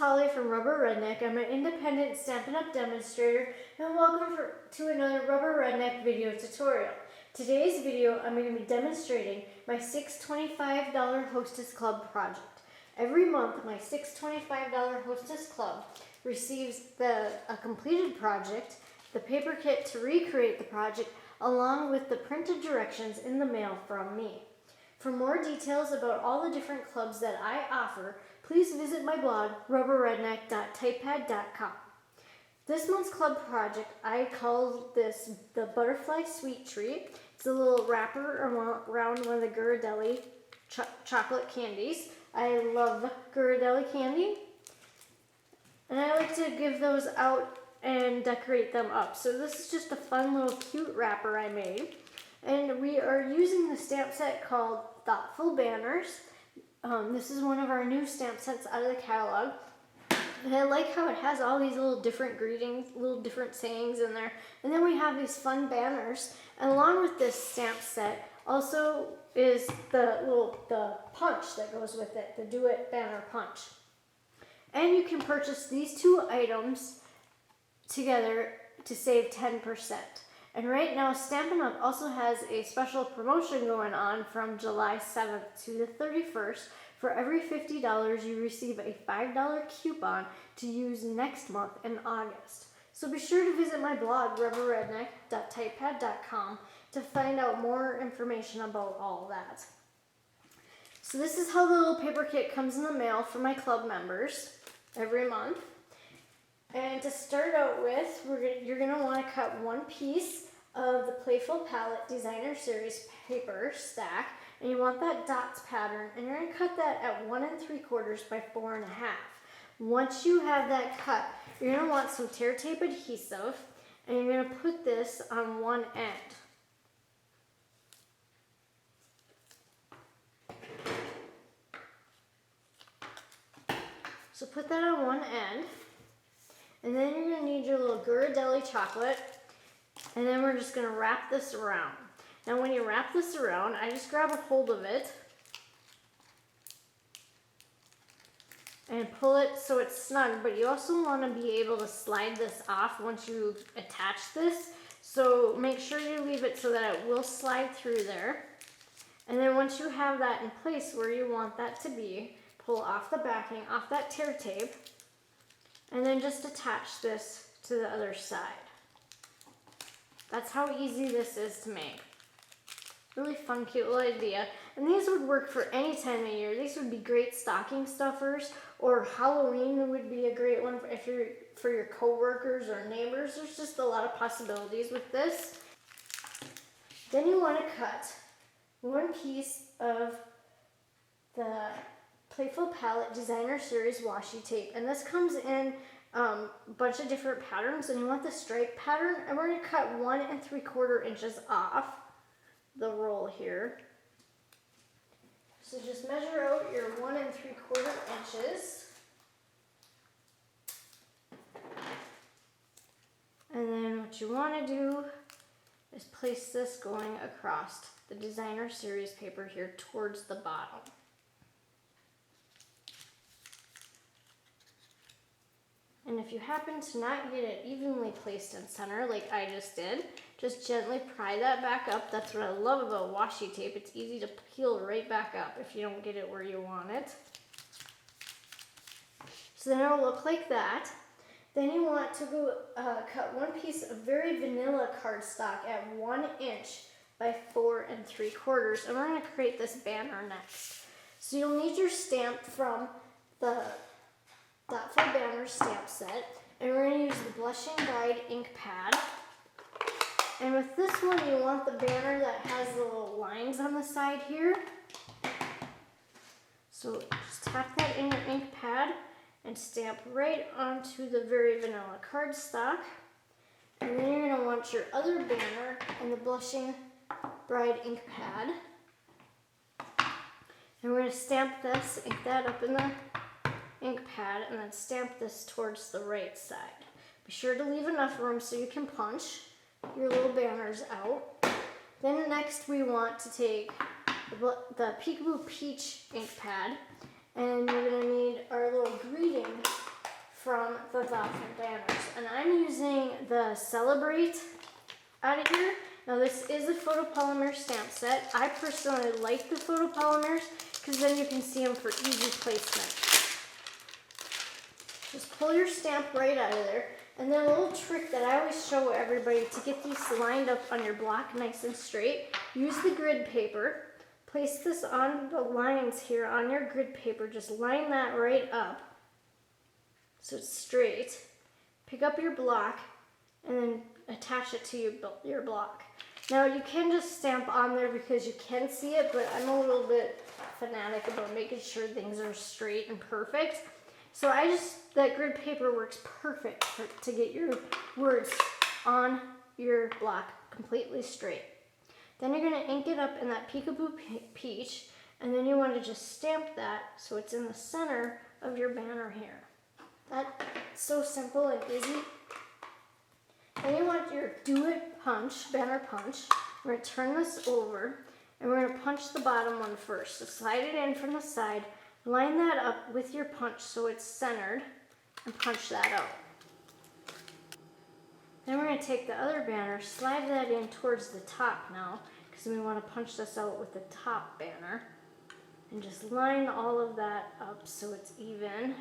Holly from Rubber Redneck. I'm an independent Stampin' Up! Demonstrator, and welcome to another Rubber Redneck video tutorial. Today's video, I'm going to be demonstrating my $625 Hostess Club project. Every month, my $625 Hostess Club receives a completed project, the paper kit to recreate the project, along with the printed directions in the mail from me. For more details about all the different clubs that I offer, please visit my blog, rubberredneck.typepad.com. This month's club project, I call this the Butterfly Sweet Treat. It's a little wrapper around one of the Ghirardelli chocolate candies. I love Ghirardelli candy, and I like to give those out and decorate them up. So this is just a fun little cute wrapper I made. And we are using the stamp set called Thoughtful Banners. This is one of our new stamp sets out of the catalog. And I like how it has all these little different greetings, little different sayings in there. And then we have these fun banners. And along with this stamp set also is the punch that goes with it, the Duet banner punch. And you can purchase these two items together to save 10%. And right now, Stampin' Up! Also has a special promotion going on from July 7th to the 31st. For every $50, you receive a $5 coupon to use next month in August. So be sure to visit my blog, rubberredneck.typepad.com, to find out more information about all that. So this is how the little paper kit comes in the mail for my club members every month. And to start out with, you're going to want to cut one piece of the Playful Palette Designer Series paper stack, and you want that dots pattern, and you're going to cut that at 1 3/4 by 4 1/2. Once you have that cut, you're going to want some tear tape adhesive, and you're going to put this on one end. So put that on one end. And then you're going to need your little Ghirardelli chocolate, and then we're just going to wrap this around. Now when you wrap this around, I just grab a hold of it and pull it so it's snug, but you also want to be able to slide this off once you attach this. So make sure you leave it so that it will slide through there. And then once you have that in place where you want that to be, pull off the backing, off that tear tape, and then just attach this to the other side. That's how easy this is to make. Really fun, cute little idea. And these would work for any time of year. These would be great stocking stuffers, or Halloween would be a great one for your coworkers or neighbors. There's just a lot of possibilities with this. Then you want to cut one piece of the Playful Palette Designer Series washi tape, and this comes in a bunch of different patterns, and you want the stripe pattern, and we're going to cut 1 3/4 inches off the roll here. So just measure out your 1 3/4 inches, and then what you want to do is place this going across the Designer Series paper here towards the bottom. And if you happen to not get it evenly placed in center like I just did, just gently pry that back up. That's what I love about washi tape. It's easy to peel right back up if you don't get it where you want it. So then it'll look like that. Then you want to go cut one piece of very vanilla cardstock at 1 inch by 4 3/4. And we're going to create this banner next. So you'll need your stamp from the Thoughtful Banner stamp set, and we're going to use the Blushing Bride ink pad. And with this one, you want the banner that has the little lines on the side here. So just tap that in your ink pad and stamp right onto the very vanilla cardstock. And then you're going to want your other banner and the Blushing Bride ink pad. And we're going to stamp this, ink that up in the ink pad, and then stamp this towards the right side. Be sure to leave enough room so you can punch your little banners out. Then next we want to take the Peekaboo Peach ink pad, and we're going to need our little greeting from the Thoughtful Banners. And I'm using the Celebrate out of here. Now this is a photopolymer stamp set. I personally like the photopolymers because then you can see them for easy placement. Just pull your stamp right out of there. And then a little trick that I always show everybody to get these lined up on your block nice and straight. Use the grid paper. Place this on the lines here on your grid paper. Just line that right up so it's straight. Pick up your block and then attach it to your block. Now you can just stamp on there because you can see it, but I'm a little bit fanatic about making sure things are straight and perfect. So that grid paper works perfect to get your words on your block completely straight. Then you're going to ink it up in that Peekaboo Peach, and then you want to just stamp that so it's in the center of your banner here. That's so simple and easy. Then you want your Duet punch, banner punch. We're going to turn this over, and we're going to punch the bottom one first. So slide it in from the side, line that up with your punch so it's centered, and punch that out. Then we're going to take the other banner, slide that in towards the top now, because we want to punch this out with the top banner. And just line all of that up so it's even.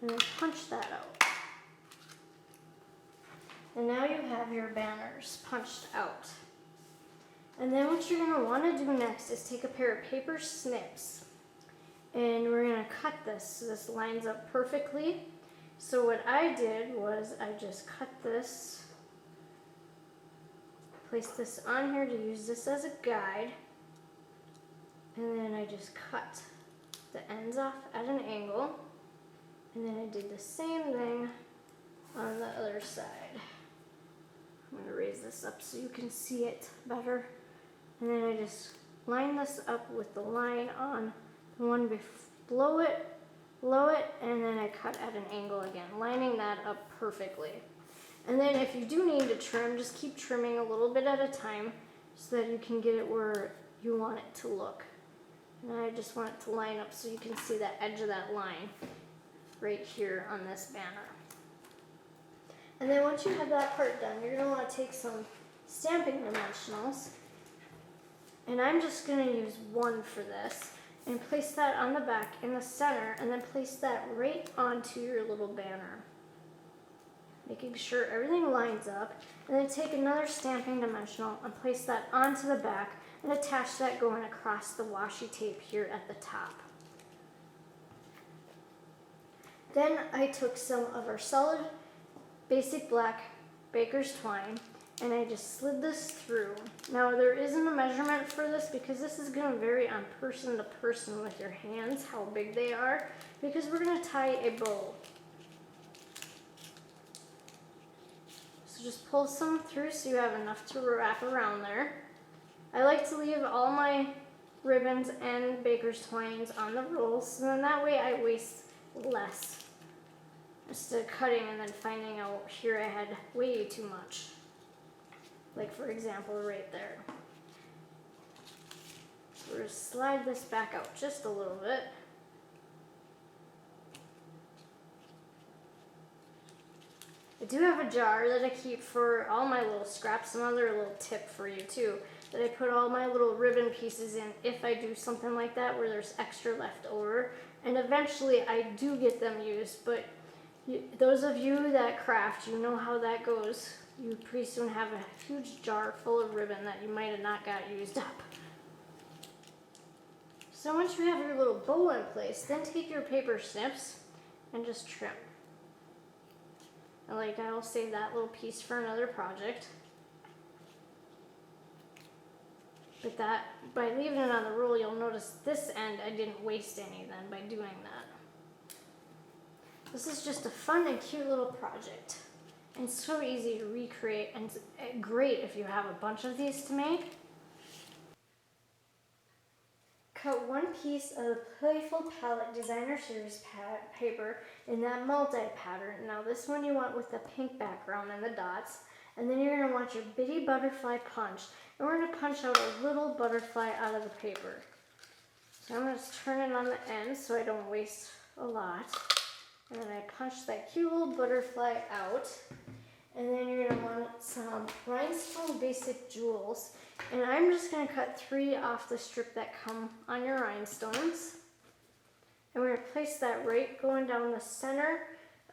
And then punch that out. And now you have your banners punched out. And then what you're going to want to do next is take a pair of paper snips. And we're going to cut this so this lines up perfectly. So what I did was I just cut this, placed this on here to use this as a guide, and then I just cut the ends off at an angle, and then I did the same thing on the other side. I'm going to raise this up so you can see it better, and then I just line this up with the line on the one below it, and then I cut at an angle again, lining that up perfectly. And then if you do need to trim, just keep trimming a little bit at a time so that you can get it where you want it to look. And I just want it to line up so you can see that edge of that line right here on this banner. And then once you have that part done, you're going to want to take some stamping dimensionals, and I'm just going to use one for this, and place that on the back in the center, and then place that right onto your little banner, making sure everything lines up. And then take another stamping dimensional and place that onto the back and attach that going across the washi tape here at the top. Then I took some of our solid basic black baker's twine, and I just slid this through. Now there isn't a measurement for this because this is going to vary on person to person with your hands, how big they are, because we're going to tie a bow. So just pull some through so you have enough to wrap around there. I like to leave all my ribbons and baker's twines on the roll, so then that way I waste less instead of cutting and then finding out here I had way too much. Like for example right there. So we're going to slide this back out just a little bit. I do have a jar that I keep for all my little scraps. Another little tip for you too, that I put all my little ribbon pieces in if I do something like that where there's extra left over. And eventually I do get them used, but those of you that craft, you know how that goes. You pretty soon have a huge jar full of ribbon that you might have not got used up. So once you have your little bow in place, then take your paper snips and just trim. And like I'll save that little piece for another project. But that, by leaving it on the roll, you'll notice this end I didn't waste any then by doing that. This is just a fun and cute little project. And so easy to recreate, and great if you have a bunch of these to make. Cut one piece of Playful Palette Designer Series paper in that multi-pattern. Now this one you want with the pink background and the dots. And then you're going to want your bitty butterfly punch. And we're going to punch out a little butterfly out of the paper. I'm going to turn it on the end so I don't waste a lot. And then I punch that cute little butterfly out. And then you're going to want some Rhinestone Basic Jewels. And I'm just going to cut 3 off the strip that come on your rhinestones. And we're going to place that right going down the center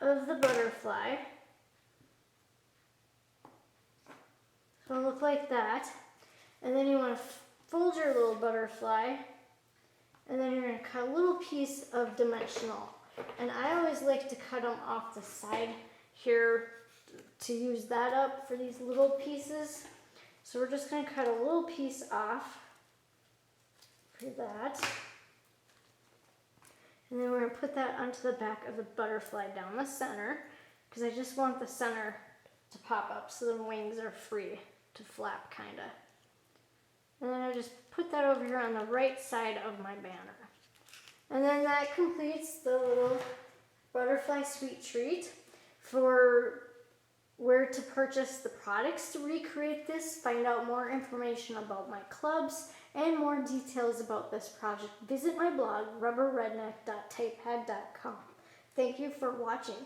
of the butterfly. So it'll look like that. And then you want to fold your little butterfly. And then you're going to cut a little piece of dimensional. And I always like to cut them off the side here to use that up for these little pieces. So we're just going to cut a little piece off for that. And then we're going to put that onto the back of the butterfly down the center, because I just want the center to pop up so the wings are free to flap kind of. And then I just put that over here on the right side of my banner. And then that completes the little butterfly sweet treat. For where to purchase the products to recreate this, find out more information about my clubs, and more details about this project, visit my blog, rubberredneck.typepad.com. Thank you for watching.